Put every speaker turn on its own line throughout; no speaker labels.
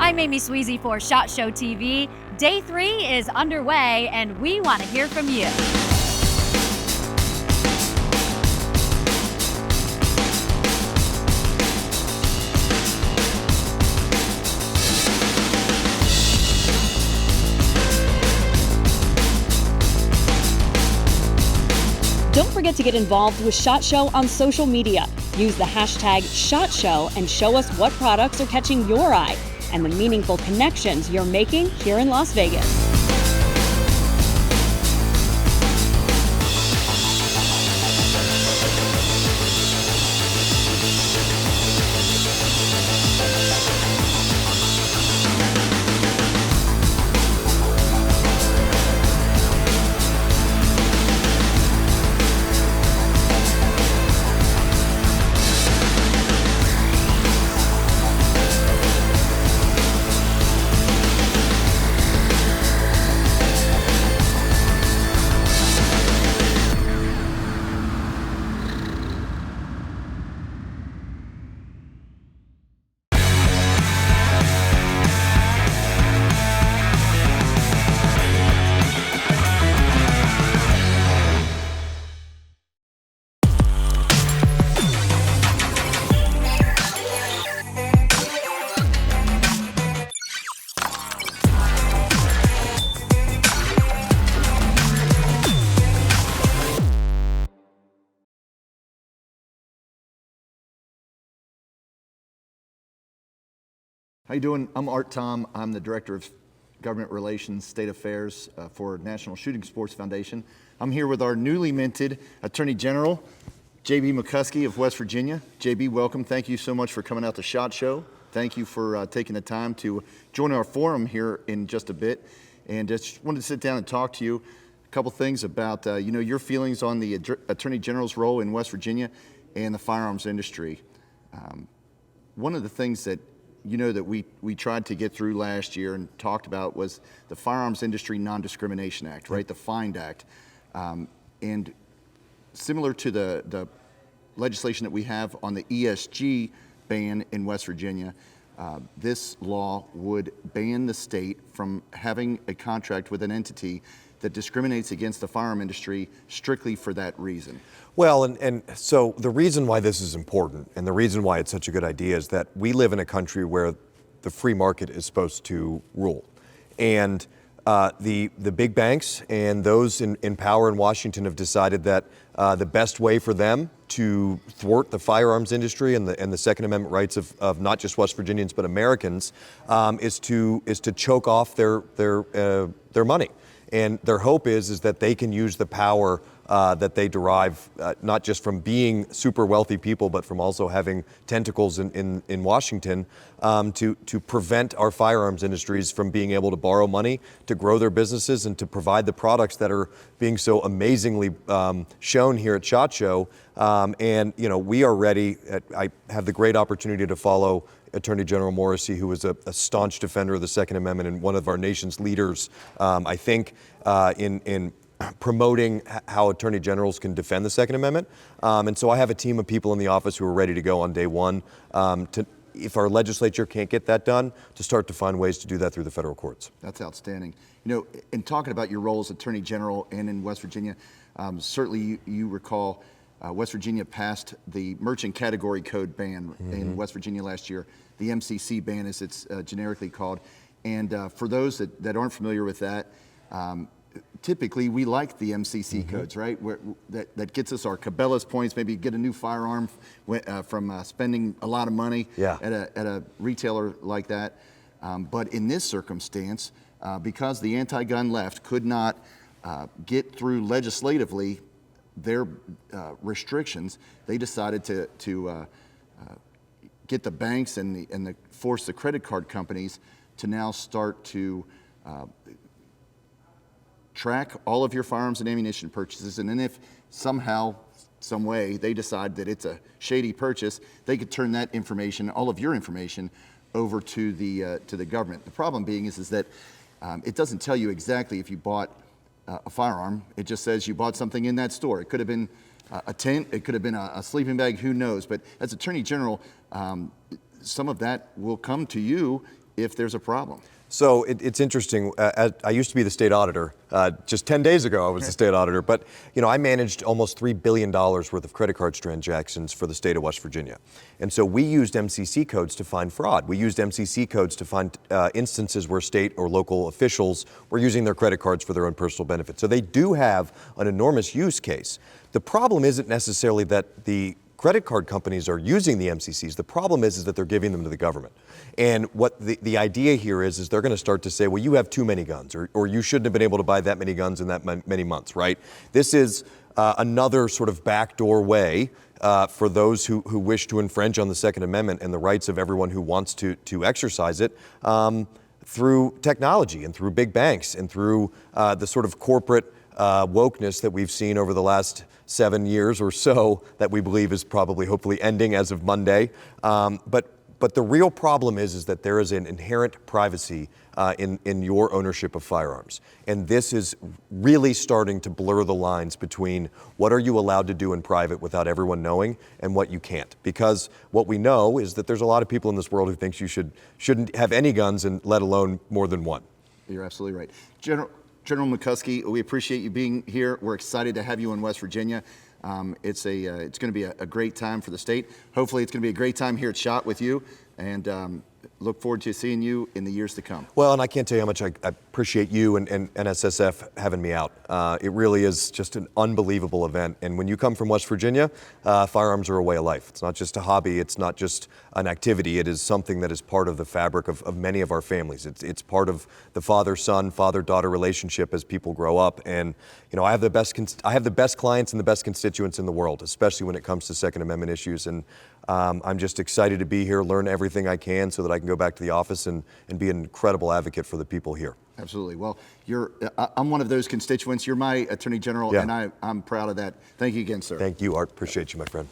I'm Amy Sweezy for SHOT Show TV. Day 3 is underway, and we want to hear from you. Don't forget to get involved with SHOT Show on social media. Use the hashtag SHOTShow and show us what products are catching your eye and the meaningful connections you're making here in Las Vegas.
How you doing? I'm Art Tom. I'm the Director of Government Relations, State Affairs for National Shooting Sports Foundation. I'm here with our newly minted Attorney General, J.B. McCuskey of West Virginia. J.B., welcome. Thank you so much for coming out to SHOT Show. Thank you for taking the time to join our forum here in just a bit. And just wanted to sit down and talk to you a couple things about your feelings on the Attorney General's role in West Virginia and the firearms industry. One of the things that that we tried to get through last year and talked about was the Firearms Industry Non-Discrimination Act, right? The FIND Act. And similar to the legislation that we have on the ESG ban in West Virginia, this law would ban the state from having a contract with an entity that discriminates against the firearm industry strictly for that reason.
Well, and so the reason why this is important and the reason why it's such a good idea is that we live in a country where the free market is supposed to rule. And the big banks and those in power in Washington have decided that the best way for them to thwart the firearms industry and the Second Amendment rights of not just West Virginians but Americans is to choke off their money. And their hope is that they can use the power that they derive not just from being super wealthy people, but from also having tentacles in Washington to prevent our firearms industries from being able to borrow money, to grow their businesses, and to provide the products that are being so amazingly shown here at SHOT Show. And we are ready. I have the great opportunity to follow Attorney General Morrisey, who was a staunch defender of the Second Amendment and one of our nation's leaders, I think, in promoting how attorney generals can defend the Second Amendment. And so I have a team of people in the office who are ready to go on day one if our legislature can't get that done, to start to find ways to do that through the federal courts.
That's outstanding. In talking about your role as Attorney General and in West Virginia, certainly you recall West Virginia passed the merchant category code ban in West Virginia last year, the MCC ban as it's generically called. And for those that aren't familiar with that, typically we like the MCC codes, right? That gets us our Cabela's points, maybe get a new firearm from spending a lot of money at a retailer like that. But in this circumstance, because the anti-gun left could not get through legislatively their restrictions, they decided to get the banks and force the credit card companies to now start to track all of your firearms and ammunition purchases. And then if somehow, some way, they decide that it's a shady purchase, they could turn that information, all of your information, over to the government. The problem being is that it doesn't tell you exactly if you bought a firearm. It just says you bought something in that store. It could have been a tent, it could have been a sleeping bag, who knows. But as Attorney General, some of that will come to you if there's a problem?
So it's interesting. I used to be the state auditor. Just 10 days ago, I was the state auditor. But I managed almost $3 billion worth of credit card transactions for the state of West Virginia. And so we used MCC codes to find fraud. We used MCC codes to find instances where state or local officials were using their credit cards for their own personal benefit. So they do have an enormous use case. The problem isn't necessarily that the credit card companies are using the MCCs. The problem is that they're giving them to the government. And what the idea here is they're going to start to say, well, you have too many guns, or you shouldn't have been able to buy that many guns in that many months, right? This is another sort of backdoor way for those who wish to infringe on the Second Amendment and the rights of everyone who wants to exercise it through technology and through big banks and through the sort of corporate wokeness that we've seen over the last 7 years or so that we believe is probably hopefully ending as of Monday. But the real problem is that there is an inherent privacy in your ownership of firearms. And this is really starting to blur the lines between what are you allowed to do in private without everyone knowing and what you can't. Because what we know is that there's a lot of people in this world who thinks you shouldn't have any guns, and let alone more than one.
You're absolutely right. General McCuskey, we appreciate you being here. We're excited to have you in West Virginia. It's going to be a great time for the state. Hopefully it's going to be a great time here at SHOT with you, and look forward to seeing you in the years to come.
Well, and I can't tell you how much I appreciate you and NSSF having me out. It really is just an unbelievable event. And when you come from West Virginia, firearms are a way of life. It's not just a hobby. It's not just an activity. It is something that is part of the fabric of many of our families. It's part of the father-son, father-daughter relationship as people grow up. And I have the best clients and the best constituents in the world, especially when it comes to Second Amendment issues. And I'm just excited to be here, learn everything I can so that I can go back to the office and be an incredible advocate for the people here.
Absolutely. Well, I'm one of those constituents. You're my Attorney General,
yeah.
And I'm proud of that. Thank you again, sir.
Thank you, Art. Appreciate you, my friend.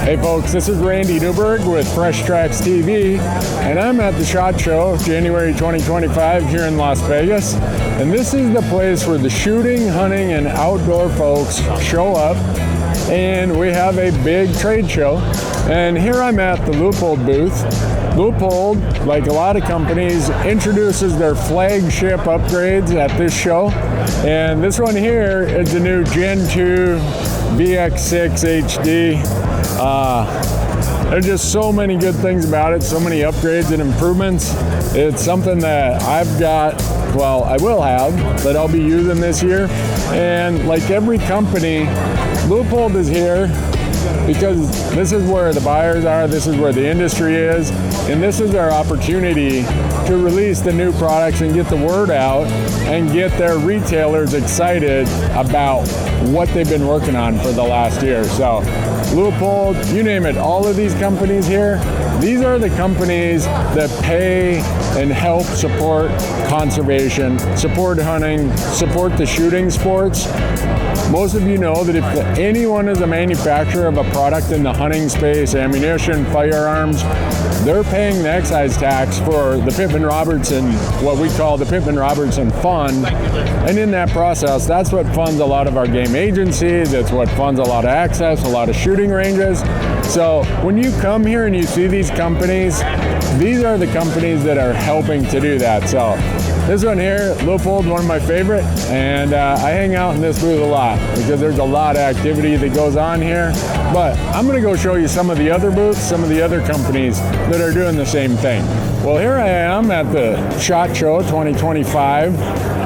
Hey folks, this is Randy Newberg with Fresh Tracks TV, and I'm at the SHOT Show, January 2025 here in Las Vegas. And this is the place where the shooting, hunting, and outdoor folks show up, and we have a big trade show. And here I'm at the Leupold booth. Leupold, like a lot of companies, introduces their flagship upgrades at this show. And this one here is the new Gen 2 VX6 HD. There's just so many good things about it, so many upgrades and improvements. It's something that I will have, that I'll be using this year. And like every company, Leupold is here because this is where the buyers are, this is where the industry is, and this is our opportunity to release the new products and get the word out and get their retailers excited about what they've been working on for the last year. So Leupold, you name it, all of these companies here, these are the companies that pay and help support conservation, support hunting, support the shooting sports. Most of you know that if anyone is a manufacturer of a product in the hunting space, ammunition, firearms, they're paying the excise tax for the Pittman-Robertson, what we call the Pittman-Robertson Fund. And in that process, that's what funds a lot of our game agencies, that's what funds a lot of access, a lot of shooting ranges. So when you come here and you see these companies, these are the companies that are helping to do that. So this one here, Leupold, one of my favorite, and I hang out in this booth a lot because there's a lot of activity that goes on here. But I'm going to go show you some of the other booths, some of the other companies that are doing the same thing. Well, here I am at the SHOT Show 2025.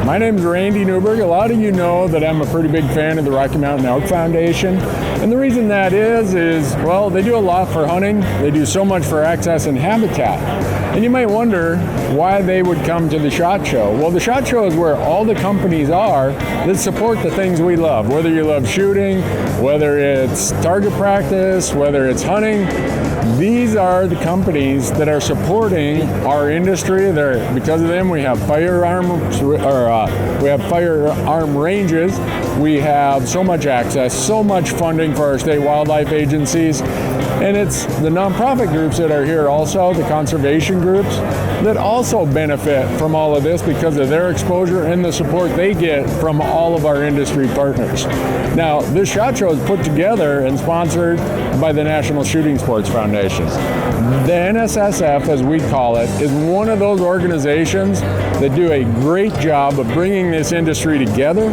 My name is Randy Newberg. A lot of you know that I'm a pretty big fan of the Rocky Mountain Elk Foundation. And the reason that is, well, they do a lot for hunting. They do so much for access and habitat. And you might wonder why they would come to the SHOT Show. Well, the SHOT Show is where all the companies are that support the things we love. Whether you love shooting, whether it's target practice, whether it's hunting, these are the companies that are supporting our industry. Because of them, we have firearm ranges. We have so much access, so much funding for our state wildlife agencies. And it's the nonprofit groups that are here also, the conservation groups, that also benefit from all of this because of their exposure and the support they get from all of our industry partners. Now, this SHOT Show is put together and sponsored by the National Shooting Sports Foundation. The NSSF, as we call it, is one of those organizations that do a great job of bringing this industry together.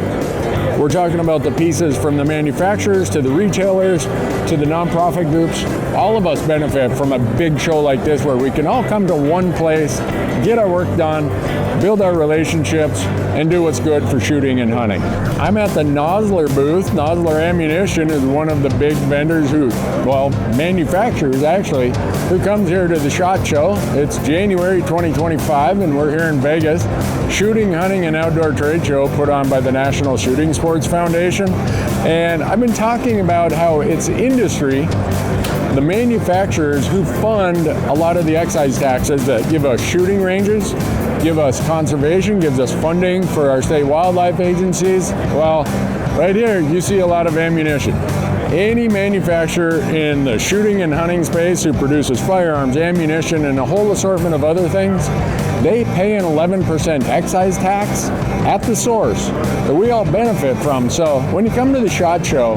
We're talking about the pieces from the manufacturers to the retailers to the nonprofit groups. All of us benefit from a big show like this where we can all come to one place, get our work done, build our relationships, and do what's good for shooting and hunting. I'm at the Nosler booth. Nosler Ammunition is one of the big vendors manufacturers actually, who comes here to the SHOT Show. It's January 2025 and we're here in Vegas. Shooting, hunting, and outdoor trade show put on by the National Shooting Sports Foundation. And I've been talking about how it's industry, the manufacturers who fund a lot of the excise taxes that give us shooting ranges, give us conservation, gives us funding for our state wildlife agencies. Well, right here you see a lot of ammunition. Any manufacturer in the shooting and hunting space who produces firearms, ammunition, and a whole assortment of other things, they pay an 11% excise tax at the source that we all benefit from. So when you come to the SHOT Show,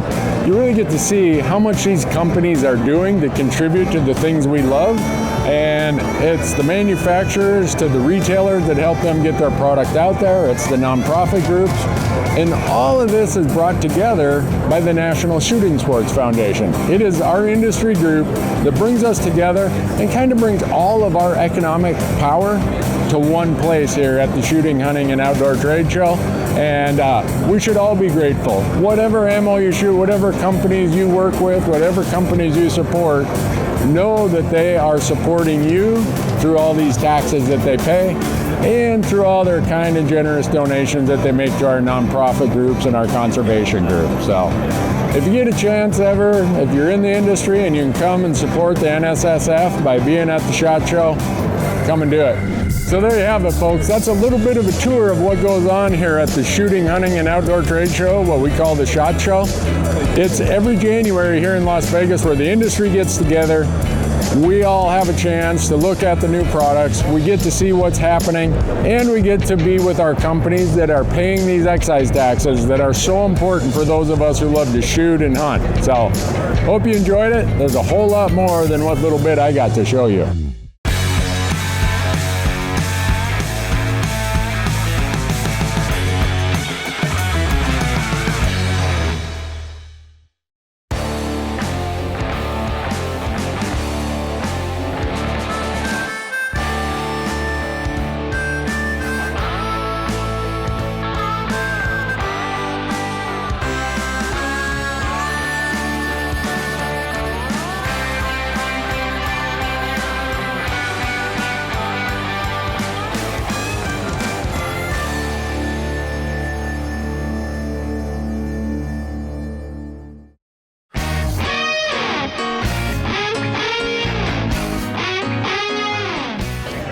you really get to see how much these companies are doing to contribute to the things we love. And it's the manufacturers to the retailers that help them get their product out there. It's the nonprofit groups. And all of this is brought together by the National Shooting Sports Foundation. It is our industry group that brings us together and kind of brings all of our economic power to one place here at the Shooting, Hunting, and Outdoor Trade Show. And we should all be grateful. Whatever ammo you shoot, whatever companies you work with, whatever companies you support, know that they are supporting you through all these taxes that they pay and through all their kind and generous donations that they make to our nonprofit groups and our conservation groups. So if you get a chance ever, if you're in the industry and you can come and support the NSSF by being at the SHOT Show, come and do it. So there you have it, folks. That's a little bit of a tour of what goes on here at the Shooting, Hunting, and Outdoor Trade Show, what we call the SHOT Show. It's every January here in Las Vegas where the industry gets together. We all have a chance to look at the new products. We get to see what's happening, and we get to be with our companies that are paying these excise taxes that are so important for those of us who love to shoot and hunt. So, hope you enjoyed it. There's a whole lot more than what little bit I got to show you.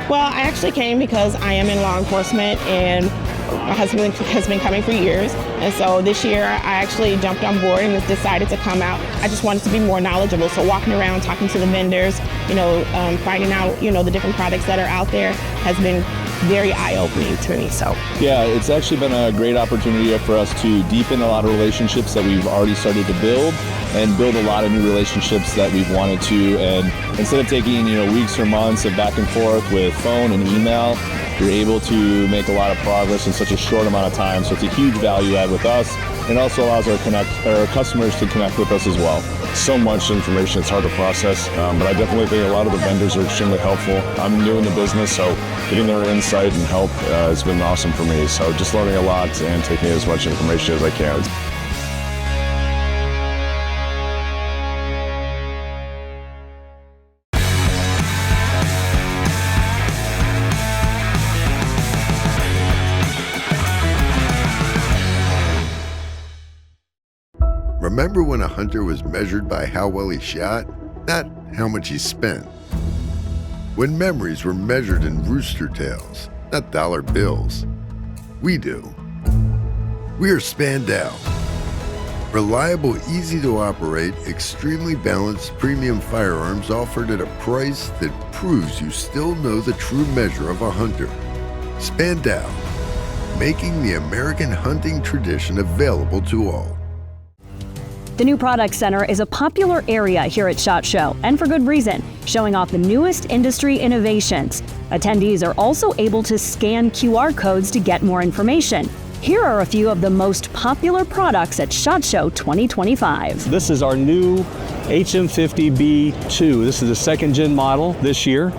Well, I actually came because I am in law enforcement and my husband has been coming for years. And so this year I actually jumped on board and decided to come out. I just wanted to be more knowledgeable. So walking around, talking to the vendors, finding out, the different products that are out there has been very eye-opening to me. So
yeah, it's actually been a great opportunity for us to deepen a lot of relationships that we've already started to build and build a lot of new relationships that we've wanted to. And instead of taking, weeks or months of back and forth with phone and email, you're able to make a lot of progress in such a short amount of time. So it's a huge value add with us, and also allows our customers to connect with us as well.
so much information, it's hard to process. But I definitely think a lot of the vendors are extremely helpful. I'm new in the business, so getting their insight and help has been awesome for me. So just learning a lot and taking as much information as I can.
Remember when a hunter was measured by how well he shot, not how much he spent? When memories were measured in rooster tails, not dollar bills? We do. We are Spandau. Reliable, easy to operate, extremely balanced premium firearms offered at a price that proves you still know the true measure of a hunter. Spandau, making the American hunting tradition available to all.
The new product center is a popular area here at SHOT Show, and for good reason, showing off the newest industry innovations. Attendees are also able to scan QR codes to get more information. Here are a few of the most popular products at SHOT Show 2025.
This is our new HM50B2. This is a second gen model this year.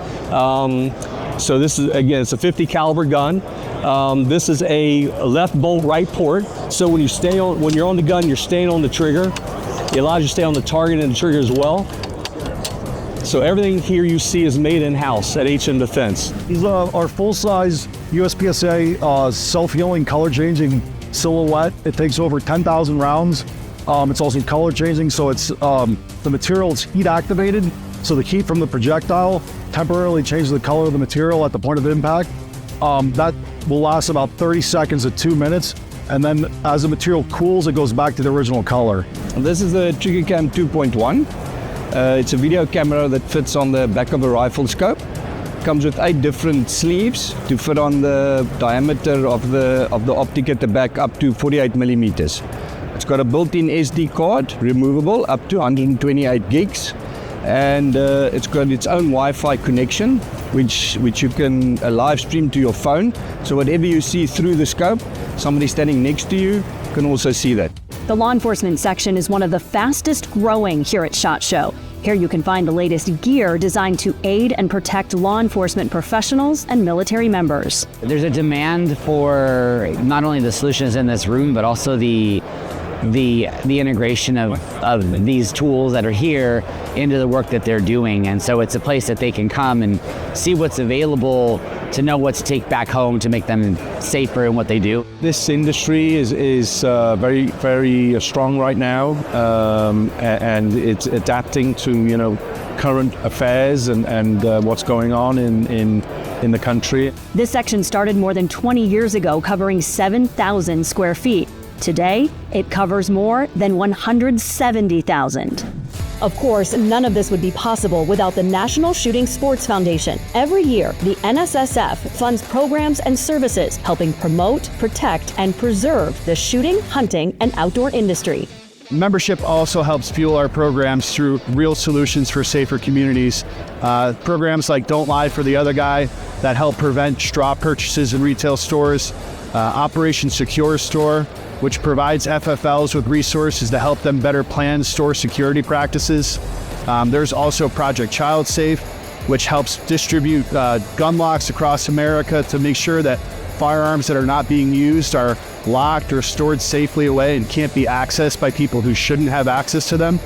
So this is, again, it's a 50 caliber gun. This is a left bolt, right port. So when you're on the gun, you're staying on the trigger. It allows you to stay on the target and the trigger as well. So everything here you see is made in-house at HM Defense.
These are full-size USPSA self-healing, color-changing silhouette. It takes over 10,000 rounds. It's also color-changing, so it's the material is heat-activated. So the heat from the projectile temporarily changes the color of the material at the point of impact. That will last about 30 seconds to 2 minutes. And then as the material cools, it goes back to the original color.
This is the TriggerCam 2.1. It's a video camera that fits on the back of a rifle scope. Comes with 8 different sleeves to fit on the diameter of the optic at the back up to 48 millimeters. It's got a built-in SD card, removable up to 128 gigs. And it's got its own Wi-Fi connection, which you can live stream to your phone. So whatever you see through the scope, somebody standing next to you can also see that.
The law enforcement section is one of the fastest growing here at SHOT Show. Here you can find the latest gear designed to aid and protect law enforcement professionals and military members.
There's a demand for not only the solutions in this room, but also the integration of these tools that are here into the work that they're doing. And so it's a place that they can come and see what's available, to know what to take back home to make them safer in what they do.
This industry is very, very strong right now, and it's adapting to current affairs and what's going on in the country.
This section started more than 20 years ago, covering 7,000 square feet. Today, it covers more than 170,000. Of course, none of this would be possible without the National Shooting Sports Foundation. Every year, the NSSF funds programs and services helping promote, protect, and preserve the shooting, hunting, and outdoor industry.
Membership also helps fuel our programs through real solutions for safer communities. Programs like Don't Lie for the Other Guy that help prevent straw purchases in retail stores. Operation Secure Store, which provides FFLs with resources to help them better plan store security practices. There's also Project Child Safe, which helps distribute gun locks across America to make sure that firearms that are not being used are locked or stored safely away and can't be accessed by people who shouldn't have access to them.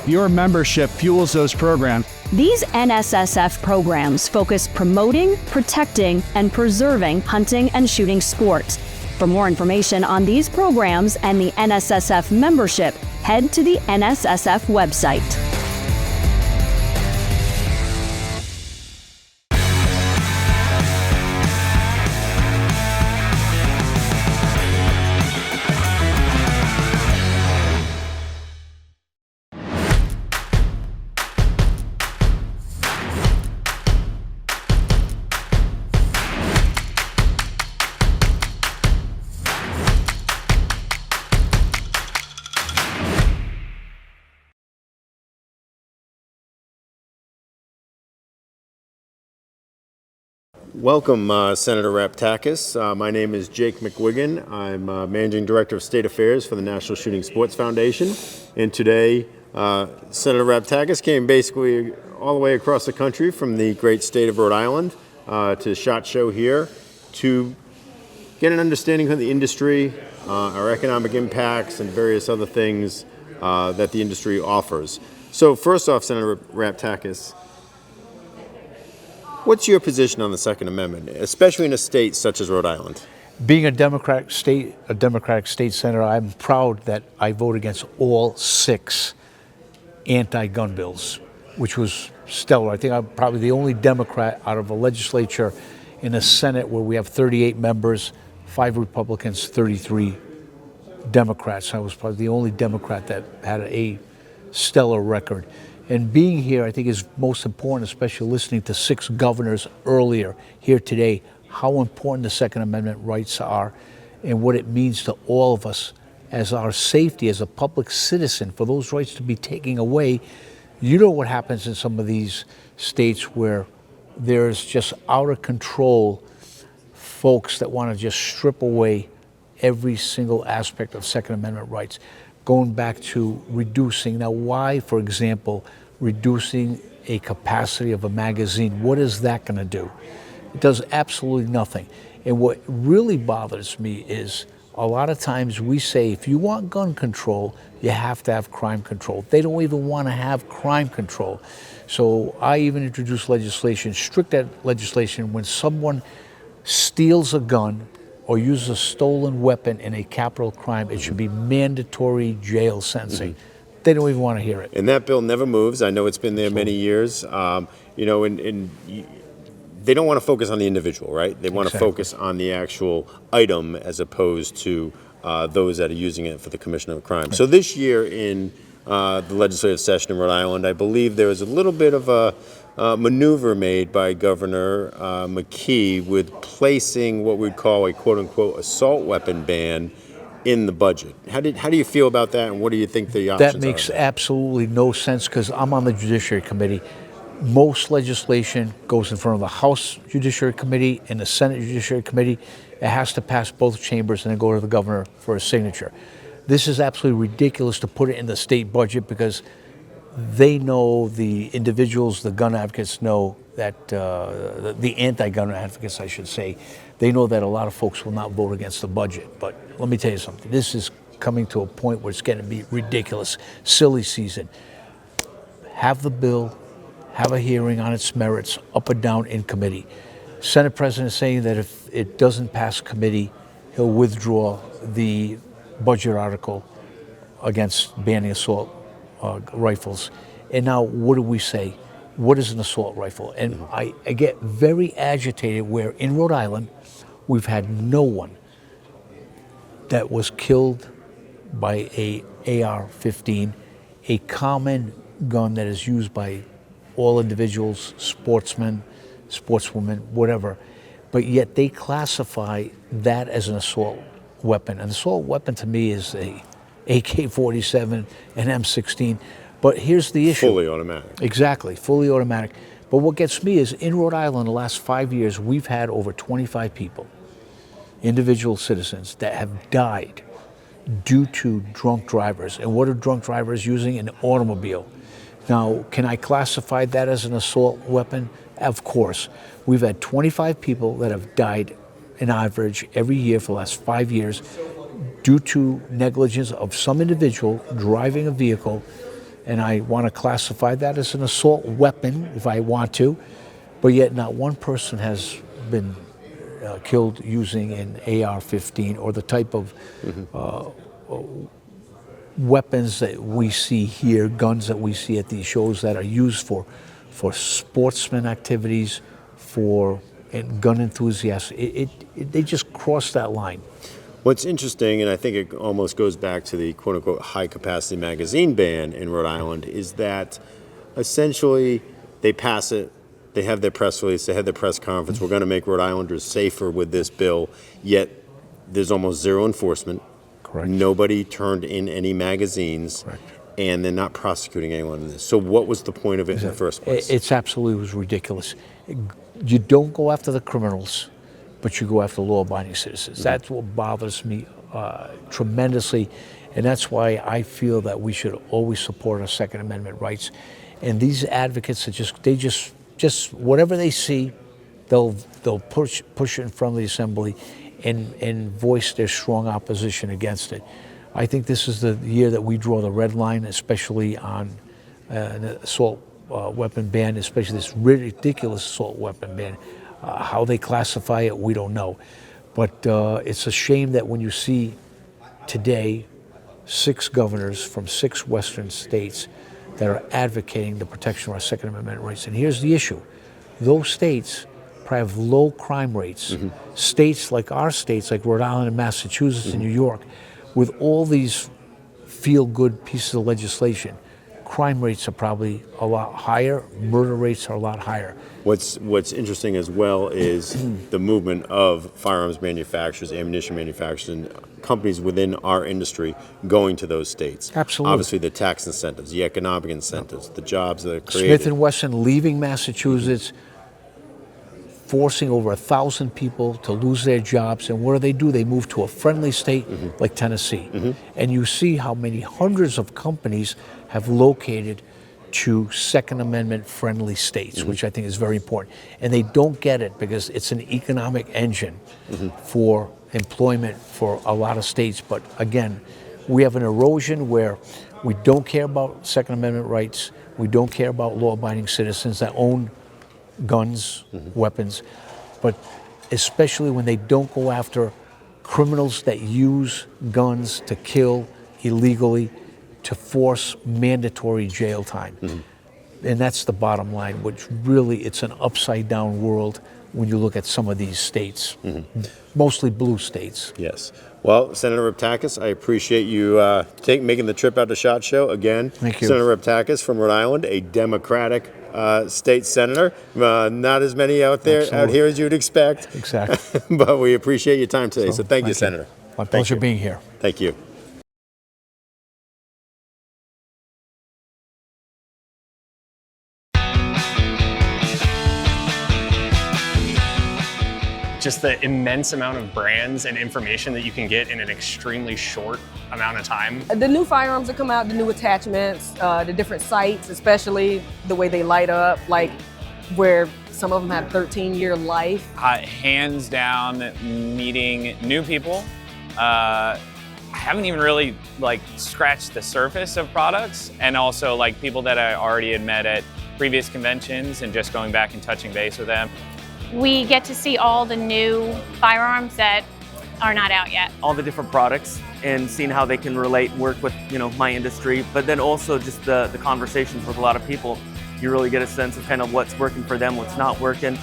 Your membership fuels those programs.
These NSSF programs focus promoting, protecting, and preserving hunting and shooting sports. For more information on these programs and the NSSF membership, head to the NSSF website.
Welcome, Senator Raptakis. My name is Jake McWiggin. I'm Managing Director of State Affairs for the National Shooting Sports Foundation. And today Senator Raptakis came basically all the way across the country from the great state of Rhode Island to SHOT Show here to get an understanding of the industry, our economic impacts, and various other things that the industry offers. So first off, Senator Raptakis, what's your position on the Second Amendment, especially in a state such as Rhode Island?
Being a Democratic state senator, I'm proud that I voted against all 6 anti-gun bills, which was stellar. I think I'm probably the only Democrat out of a legislature in the Senate where we have 38 members, 5 Republicans, 33 Democrats. I was probably the only Democrat that had a stellar record. And being here, I think, is most important, especially listening to 6 governors earlier here today, how important the Second Amendment rights are and what it means to all of us as our safety as a public citizen for those rights to be taken away. You know what happens in some of these states where there's just out of control folks that want to just strip away every single aspect of Second Amendment rights. Going back to reducing, now why, for example, reducing a capacity of a magazine, what is that going to do? It does absolutely nothing. And what really bothers me is a lot of times we say, if you want gun control, you have to have crime control. They don't even want to have crime control. So I even introduced legislation, strict legislation, when someone steals a gun or uses a stolen weapon in a capital crime, it should be mandatory jail sentencing. They don't even want to hear it.
And that bill never moves. I know it's been there many years. They don't want to focus on the individual, right? They want to focus on the actual item as opposed to those that are using it for the commission of a crime. So this year in the legislative session in Rhode Island, I believe there was a little bit of a maneuver made by Governor McKee with placing what we'd call a quote-unquote assault weapon ban in the budget. How do you feel about that, and what do you think the options are?
That makes absolutely no sense because I'm on the Judiciary Committee. Most legislation goes in front of the House Judiciary Committee and the Senate Judiciary Committee. It has to pass both chambers and then go to the governor for a signature. This is absolutely ridiculous to put it in the state budget because they know, the individuals, the gun advocates know that, the anti-gun advocates, I should say, they know that a lot of folks will not vote against the budget. But let me tell you something, this is coming to a point where it's getting to be ridiculous, silly season. Have the bill, have a hearing on its merits, up or down in committee. Senate President is saying that if it doesn't pass committee, he'll withdraw the budget article against banning assault rifles. And now what do we say? What is an assault rifle? And I get very agitated where in Rhode Island, we've had no one that was killed by a AR-15, a common gun that is used by all individuals, sportsmen, sportswomen, whatever, but yet they classify that as an assault weapon. An assault weapon to me is a AK-47, an M16, but here's the issue.
Fully automatic.
Exactly, fully automatic. But what gets me is in Rhode Island, the last 5 years, we've had over 25 people, individual citizens, that have died due to drunk drivers. And what are drunk drivers using? An automobile. Now, can I classify that as an assault weapon? Of course. We've had 25 people that have died on average every year for the last 5 years due to negligence of some individual driving a vehicle, and I want to classify that as an assault weapon if I want to, but yet not one person has been killed using an AR-15 or the type of weapons that we see here, guns that we see at these shows that are used for sportsman activities, for gun enthusiasts. They just cross that line.
What's interesting, and I think it almost goes back to the quote-unquote high-capacity magazine ban in Rhode Island, is that essentially they pass it, they have their press release, they have their press conference, we're going to make Rhode Islanders safer with this bill, yet there's almost zero enforcement.
Correct.
Nobody turned in any magazines. Correct. And they're not prosecuting anyone in this. So what was the point of it in the first place?
It's absolutely was ridiculous. You don't go after the criminals, but you go after law-abiding citizens. That's what bothers me tremendously. And that's why I feel that we should always support our Second Amendment rights. And these advocates are just whatever they see, they'll push it in front of the assembly and voice their strong opposition against it. I think this is the year that we draw the red line, especially on an assault weapon ban, especially this ridiculous assault weapon ban. How they classify it, we don't know. But it's a shame that when you see today 6 governors from 6 Western states that are advocating the protection of our Second Amendment rights. And here's the issue. Those states probably have low crime rates. States like our states, like Rhode Island and Massachusetts and New York, with all these feel-good pieces of legislation, crime rates are probably a lot higher, murder rates are a lot higher.
What's interesting as well is the movement of firearms manufacturers, ammunition manufacturers, and companies within our industry going to those states.
Absolutely.
Obviously, the tax incentives, the economic incentives, the jobs that are created.
Smith & Wesson leaving Massachusetts, forcing over 1,000 people to lose their jobs. And what do? They move to a friendly state like Tennessee. And you see how many hundreds of companies have located to Second Amendment friendly states, which I think is very important. And they don't get it because it's an economic engine for employment for a lot of states. But again, we have an erosion where we don't care about Second Amendment rights. We don't care about law-abiding citizens that own guns, weapons, but especially when they don't go after criminals that use guns to kill illegally, to force mandatory jail time. And that's the bottom line, which really, it's an upside down world when you look at some of these states, mostly blue states.
Yes. Well, Senator Reptakis, I appreciate you making the trip out to SHOT Show again.
Thank you.
Senator Reptakis from Rhode Island, a Democratic state senator. Not as many out here as you would expect.
Exactly.
But we appreciate your time today. So thank you, Senator.
My pleasure being here.
Thank you.
Just the immense amount of brands and information that you can get in an extremely short amount of time.
The new firearms that come out, the new attachments, the different sights, especially the way they light up, like where some of them have 13-year life.
Hands down, meeting new people. I haven't even really scratched the surface of products, and also people that I already had met at previous conventions and just going back and touching base with them.
We get to see all the new firearms that are not out yet.
All the different products and seeing how they can relate and work with my industry, but then also just the conversations with a lot of people. You really get a sense of kind of what's working for them, what's not working.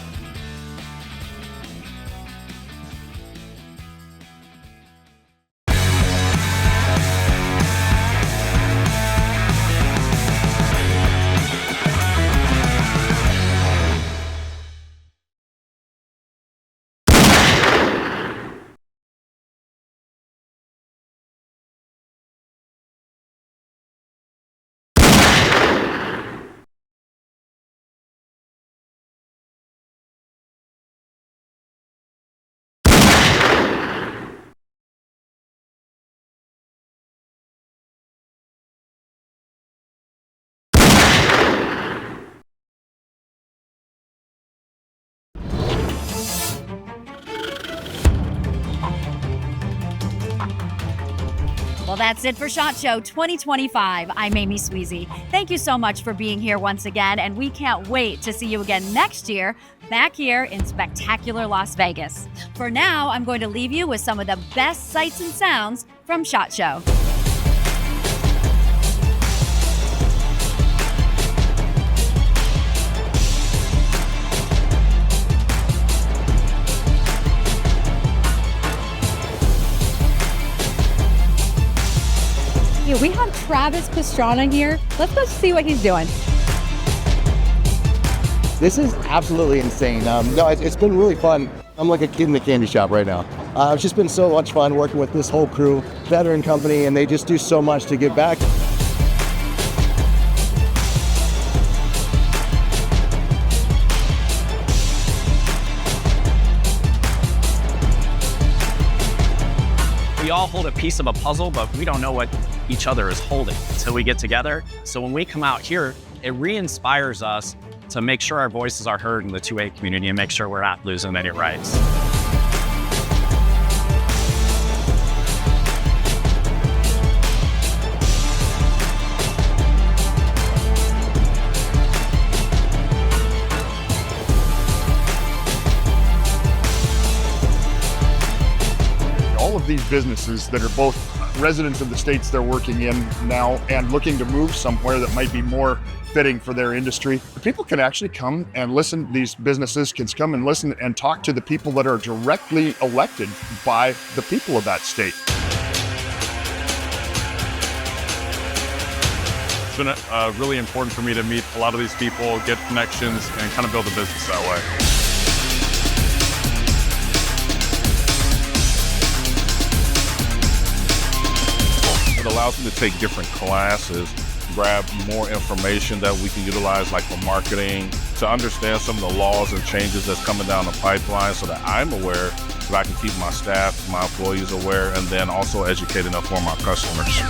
Well, that's it for SHOT Show 2025. I'm Amy Sweezy. Thank you so much for being here once again, and we can't wait to see you again next year, back here in spectacular Las Vegas. For now, I'm going to leave you with some of the best sights and sounds from SHOT Show.
We have Travis Pastrana here. Let's go see what he's doing.
This is absolutely insane. No, it's been really fun. I'm like a kid in the candy shop right now. It's just been so much fun working with this whole crew, veteran company, and they just do so much to give back.
We all hold a piece of a puzzle, but we don't know what each other is holding until we get together. So when we come out here, it re-inspires us to make sure our voices are heard in the 2A community and make sure we're not losing any rights.
All of these businesses that are both residents of the states they're working in now and looking to move somewhere that might be more fitting for their industry. People can actually come and listen, these businesses can come and listen and talk to the people that are directly elected by the people of that state.
It's been really important for me to meet a lot of these people, get connections, and kind of build a business that way. It allows me to take different classes, grab more information that we can utilize, like for marketing, to understand some of the laws and changes that's coming down the pipeline so that I'm aware, so that I can keep my staff, my employees aware, and then also educate and inform our customers.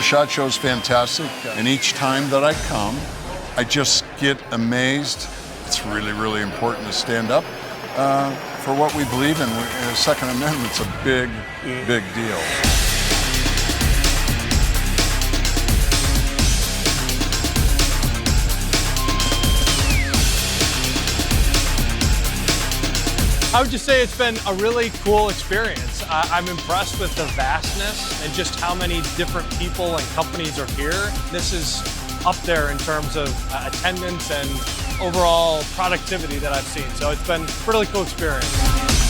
SHOT Show is fantastic, and each time that I come, I just get amazed. It's really, really important to stand up for what we believe in. The Second Amendment's a big, big deal.
I would just say it's been a really cool experience. I'm impressed with the vastness and just how many different people and companies are here. This is up there in terms of attendance and overall productivity that I've seen. So it's been a really cool experience.